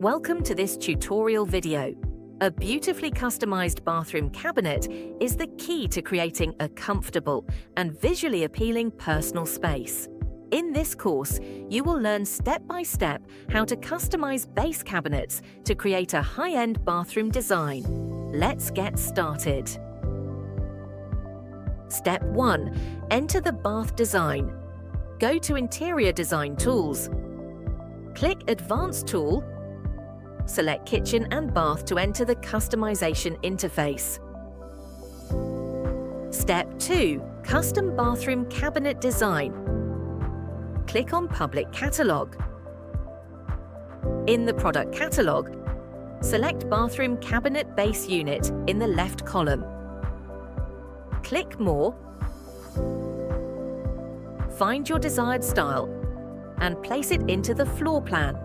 Welcome to this tutorial video. A beautifully customized bathroom cabinet is the key to creating a comfortable and visually appealing personal space. In this course, you will learn step-by-step how to customize base cabinets to create a high-end bathroom design. Let's get started. Step 1. Enter the bath design. Go to Interior Design Tools. Click Advanced Tool. Select Kitchen and Bath to enter the customization interface. Step 2. Custom Bathroom Cabinet Design. Click on Public Catalog. In the Product Catalog, select Bathroom Cabinet Base Unit in the left column. Click More. Find your desired style and place it into the floor plan.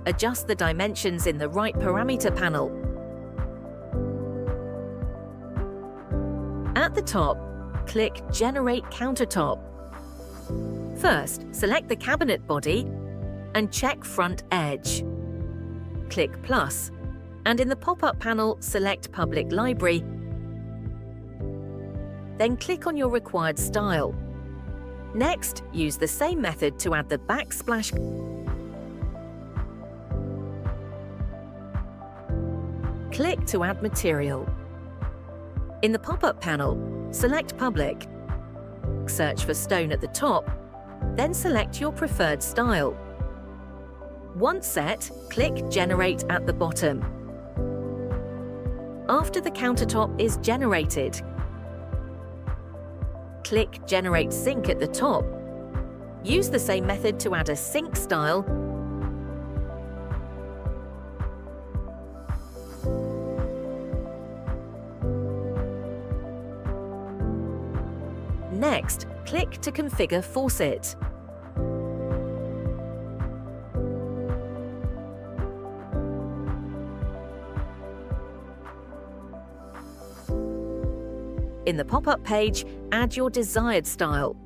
Adjust the dimensions in the right parameter panel. At the top, click Generate Countertop. First, select the cabinet body and check Front Edge. Click Plus, and in the pop-up panel, select Public Library. Then click on your required style. Next, use the same method to add the backsplash. Click to add material. In the pop-up panel, select Public. Search for stone at the top, then select your preferred style. Once set, click Generate at the bottom. After the countertop is generated, click Generate Sink at the top. Use the same method to add a sink style. Next, click to configure faucet. In the pop-up page, add your desired style.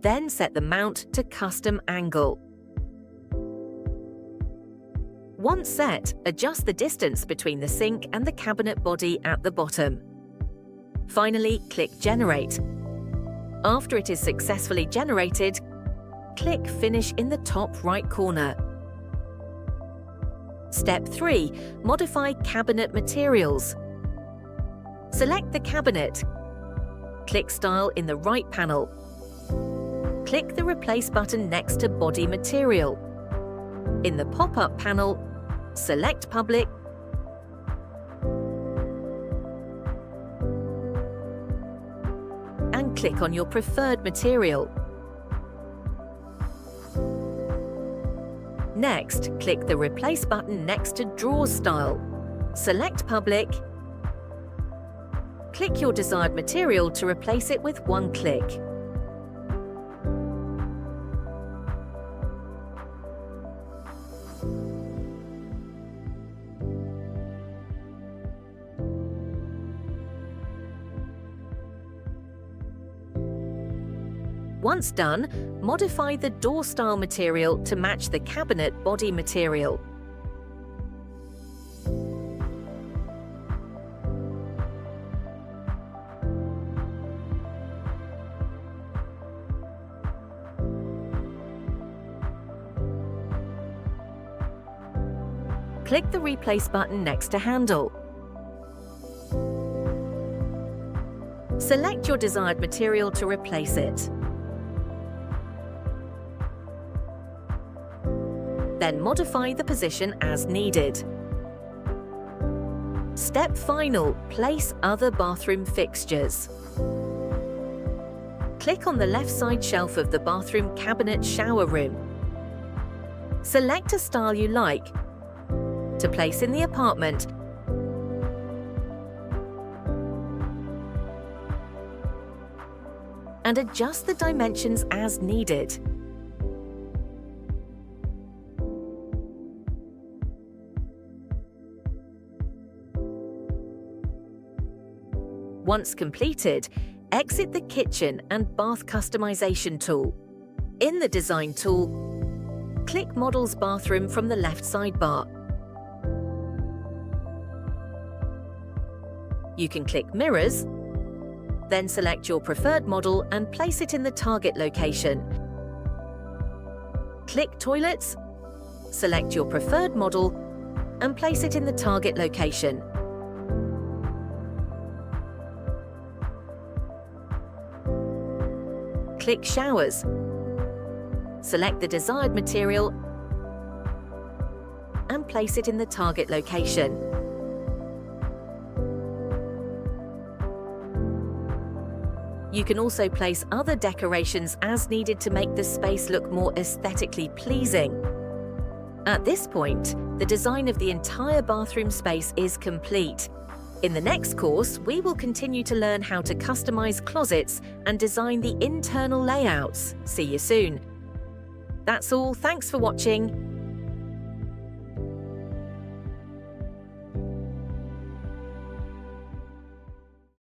Then set the mount to custom angle. Once set, adjust the distance between the sink and the cabinet body at the bottom. Finally, click Generate. After it is successfully generated, click Finish in the top right corner. Step 3. Modify cabinet materials. Select the cabinet. Click Style in the right panel. Click the Replace button next to Body Material. In the pop-up panel, select Public. And click on your preferred material. Next, click the Replace button next to Drawers Style. Select Public. Click your desired material to replace it with one click. Once done, modify the door style material to match the cabinet body material. Click the Replace button next to Handle. Select your desired material to replace it. Then modify the position as needed. Step final, place other bathroom fixtures. Click on the left side shelf of the bathroom cabinet shower room. Select a style you like to place in the apartment and adjust the dimensions as needed. Once completed, exit the Kitchen and Bath Customization tool. In the Design tool, Click Models Bathroom from the left sidebar. You can click Mirrors, then select your preferred model and place it in the target location. Click Toilets, select your preferred model and place it in the target location. Click Showers, select the desired material and place it in the target location. You can also place other decorations as needed to make the space look more aesthetically pleasing. At this point, the design of the entire bathroom space is complete. In the next course, we will continue to learn how to customize closets and design the internal layouts. See you soon. That's all. Thanks for watching.